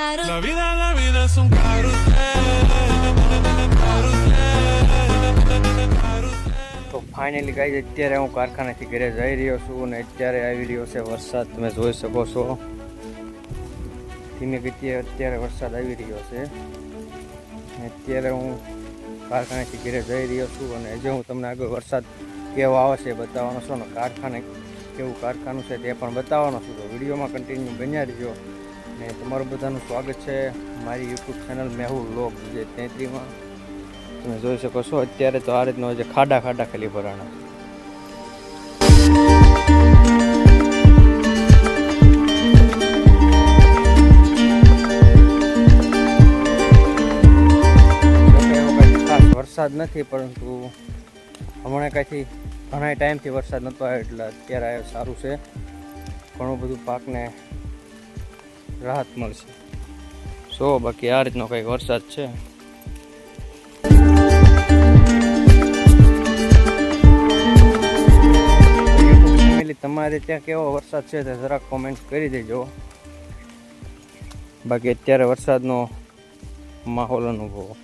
La vida es un તો finally guys અત્યારે હું કારખાનેથી ઘરે જઈ રહ્યો છું અને અત્યારે આવી રહ્યો છે વરસાદ. તમે જોઈ શકો છો ધીમે ગતિએ અત્યારે વરસાદ આવી રહ્યો છે. અત્યારે હું કારખાનેથી ઘરે જઈ રહ્યો છું અને હજુ હું તમને આગળ વરસાદ કેવો આવે છે બતાવવાનો છું ને કારખાને કેવું કારખાનું છે તે પણ બતાવવાનો છું. તો વિડીયોમાં કન્ટિન્યુ બન્યા રહીજો અને તમારું બધાનું સ્વાગત છે મારી યુટ્યુબ ચેનલ મેહુલ વ્લોગ જે 33માં. તમે જોઈ શકો છો અત્યારે તો આ રીતનો જે ખાડા ખાલી ભરાણા. વરસાદ નથી પરંતુ હમણાં કાંઈથી ઘણા ટાઈમથી વરસાદ નહોતો આવ્યો એટલે અત્યારે આવ્યો સારું છે. ઘણું બધું પાકને રાહત મળશે. બાકી આ રીતનો કંઈક વરસાદ છે. તમારે ત્યાં કેવો વરસાદ છે તે જરાક કોમેન્ટ કરી દેજો. બાકી અત્યારે વરસાદનો માહોલ અનુભવો.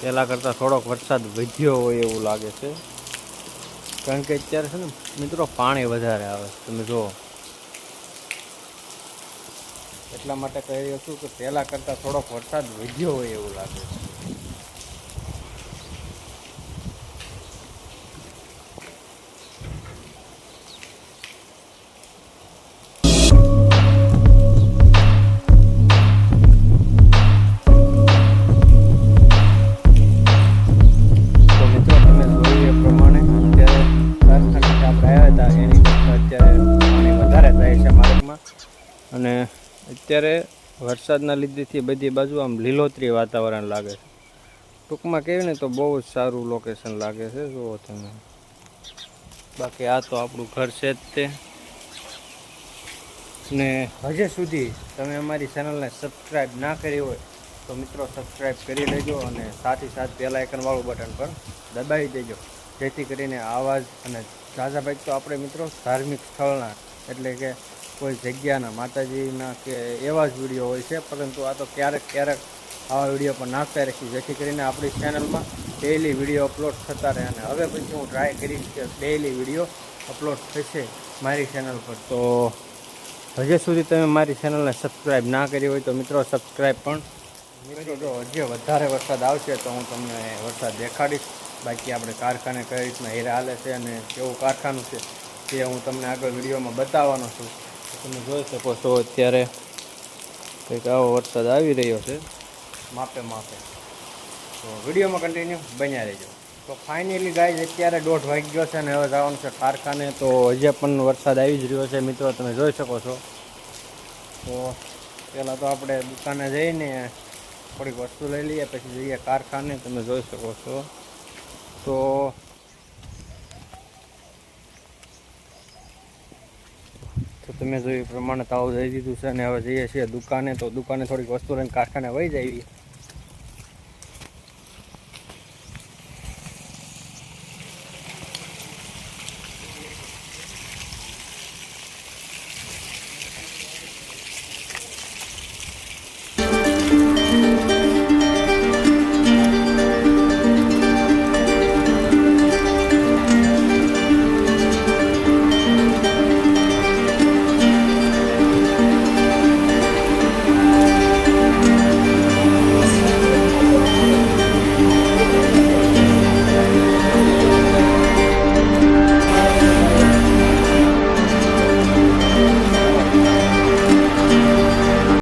પહેલાં કરતાં થોડોક વરસાદ વધ્યો હોય એવું લાગે છે, કારણ કે અત્યારે છે ને મિત્રો પાણી વધારે આવે. તમે જુઓ એટલા માટે કહી રહ્યો છું કે પહેલાં કરતાં થોડોક વરસાદ વધ્યો હોય એવું લાગે છે. અને અત્યારે વરસાદના લીધેથી બધી બાજુ આમ લીલોતરી વાતાવરણ લાગે છે. ટૂંકમાં કહેવું ને તો બહુ જ સારું લોકેશન લાગે છે. જુઓ તમે. બાકી આ તો આપણું ઘર છે જ તે. ને હજી સુધી તમે અમારી ચેનલને સબસ્ક્રાઈબ ના કરી હોય તો મિત્રો સબસ્ક્રાઈબ કરી લેજો અને સાથે બેલ આઇકનવાળું બટન પર દબાવી દેજો, જેથી કરીને આવાજ અને ઝાઝાભાઈ તો આપણે મિત્રો ધાર્મિક સ્થળના એટલે કે કોઈ જગ્યાના માતાજીના કે એવા જ વિડીયો હોય છે, પરંતુ આ તો ક્યારેક આવા વિડીયો પણ નાખતા રહીશું, જેથી કરીને આપણી ચેનલમાં ડેઈલી વિડીયો અપલોડ થતા રહે. અને હવે પછી હું ટ્રાય કરીશ કે ડેઈલી વિડીયો અપલોડ થશે મારી ચેનલ પર. તો હજી સુધી તમે મારી ચેનલને સબસ્ક્રાઈબ ના કરી હોય તો મિત્રો સબસ્ક્રાઈબ પણ મિત્રો. જો હજી વધારે વરસાદ આવશે તો હું તમને વરસાદ દેખાડીશ. બાકી આપણે કારખાને કઈ રીતના હીરા હાલે છે અને કેવું કારખાનું છે તે હું તમને આગળ વિડીયોમાં બતાવવાનો છું. તમે જોઈ શકો છો અત્યારે કંઈક આવો વરસાદ આવી રહ્યો છે માપે. તો વિડીયોમાં કન્ટિન્યુ બન્યા રહેજો. તો ફાઇનલી ગાઈઝ અત્યારે 1:30 વાગી ગયો છે અને હવે જવાનું છે કારખાને. તો હજી પણ વરસાદ આવી જ રહ્યો છે મિત્રો, તમે જોઈ શકો છો. તો પહેલાં તો આપણે દુકાને જઈને થોડીક વસ્તુ લઈ લઈએ, પછી જઈએ કારખાને. તમે જોઈ શકો છો. તો તમે જોયું એ પ્રમાણે તાવ દઈ દીધું છે અને હવે જઈએ છીએ દુકાને. તો દુકાને થોડીક વસ્તુ લઈને કારખાને વહી જઈએ.